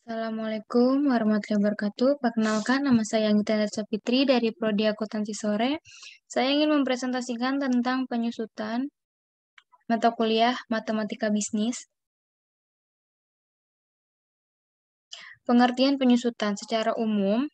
Assalamualaikum warahmatullahi wabarakatuh. Perkenalkan, nama saya Anggita Natsa Fitri dari Prodi Akuntansi Sore. Saya ingin mempresentasikan tentang penyusutan mata kuliah Matematika Bisnis. Pengertian penyusutan secara umum,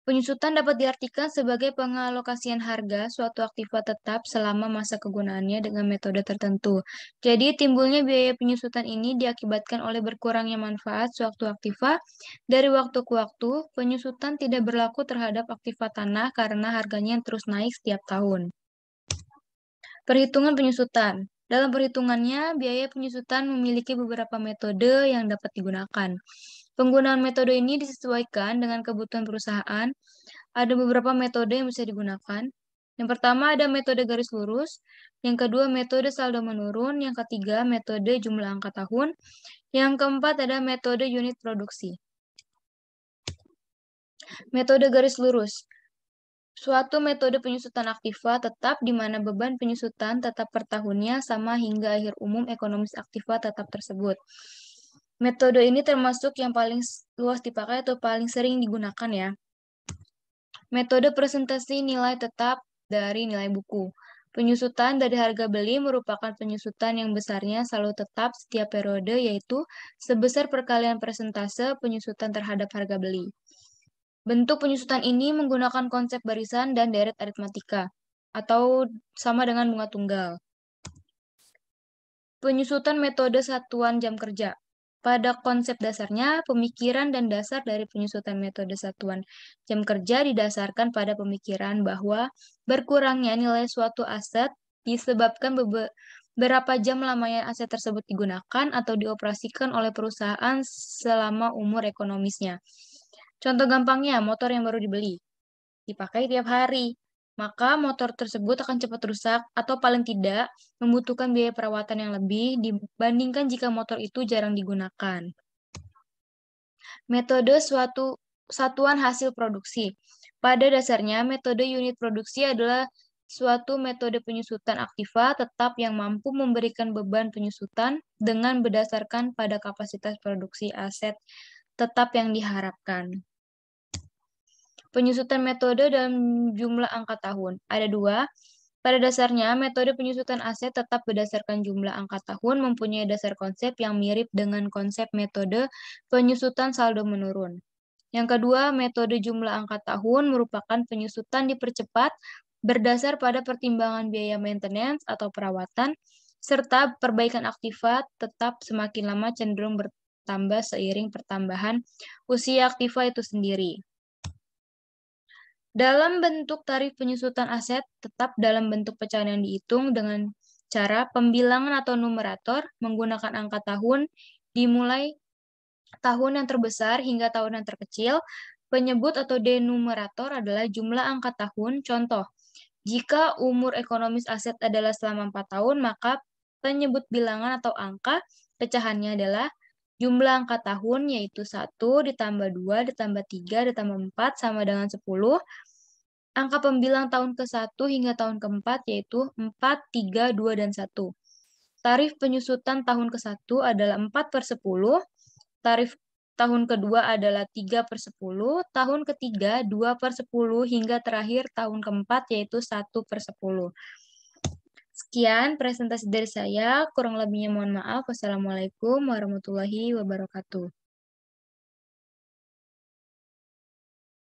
penyusutan dapat diartikan sebagai pengalokasian harga suatu aktiva tetap selama masa kegunaannya dengan metode tertentu. Jadi, timbulnya biaya penyusutan ini diakibatkan oleh berkurangnya manfaat suatu aktiva. Dari waktu ke waktu, penyusutan tidak berlaku terhadap aktiva tanah karena harganya terus naik setiap tahun. Perhitungan penyusutan. Dalam perhitungannya, biaya penyusutan memiliki beberapa metode yang dapat digunakan. Penggunaan metode ini disesuaikan dengan kebutuhan perusahaan. Ada beberapa metode yang bisa digunakan. Yang pertama ada metode garis lurus, yang kedua metode saldo menurun, yang ketiga metode jumlah angka tahun, yang keempat ada metode unit produksi. Metode garis lurus. Suatu metode penyusutan aktiva tetap di mana beban penyusutan tetap per tahunnya sama hingga akhir umum ekonomis aktiva tetap tersebut. Metode ini termasuk yang paling luas dipakai atau paling sering digunakan ya. Metode presentasi nilai tetap dari nilai buku. Penyusutan dari harga beli merupakan penyusutan yang besarnya selalu tetap setiap periode, yaitu sebesar perkalian persentase penyusutan terhadap harga beli. Bentuk penyusutan ini menggunakan konsep barisan dan deret aritmatika, atau sama dengan bunga tunggal. Penyusutan metode satuan jam kerja. Pada konsep dasarnya, pemikiran dan dasar dari penyusutan metode satuan jam kerja didasarkan pada pemikiran bahwa berkurangnya nilai suatu aset disebabkan beberapa jam lamanya aset tersebut digunakan atau dioperasikan oleh perusahaan selama umur ekonomisnya. Contoh gampangnya, motor yang baru dibeli, dipakai tiap hari, maka motor tersebut akan cepat rusak atau paling tidak membutuhkan biaya perawatan yang lebih dibandingkan jika motor itu jarang digunakan. Metode suatu satuan hasil produksi. Pada dasarnya, metode unit produksi adalah suatu metode penyusutan aktiva tetap yang mampu memberikan beban penyusutan dengan berdasarkan pada kapasitas produksi aset tetap yang diharapkan. Penyusutan metode dalam jumlah angka tahun. Ada dua. Pada dasarnya, metode penyusutan aset tetap berdasarkan jumlah angka tahun mempunyai dasar konsep yang mirip dengan konsep metode penyusutan saldo menurun. Yang kedua, metode jumlah angka tahun merupakan penyusutan dipercepat berdasar pada pertimbangan biaya maintenance atau perawatan, serta perbaikan aktiva tetap semakin lama cenderung bertambah seiring pertambahan usia aktiva itu sendiri. Dalam bentuk tarif penyusutan aset, tetap dalam bentuk pecahan yang dihitung dengan cara pembilangan atau numerator menggunakan angka tahun dimulai tahun yang terbesar hingga tahun yang terkecil. Penyebut atau denumerator adalah jumlah angka tahun. Contoh, jika umur ekonomis aset adalah selama 4 tahun, maka penyebut bilangan atau angka pecahannya adalah jumlah angka tahun, yaitu 1 ditambah 2 ditambah 3 ditambah 4 sama dengan 10. Angka pembilang tahun ke-1 hingga tahun ke-4 yaitu 4, 3, 2, dan 1. Tarif penyusutan tahun ke-1 adalah 4/10, tarif tahun kedua adalah 3/10, tahun ketiga 2/10, hingga terakhir tahun keempat yaitu 1/10. Sekian presentasi dari saya, kurang lebihnya mohon maaf. Wassalamualaikum warahmatullahi wabarakatuh.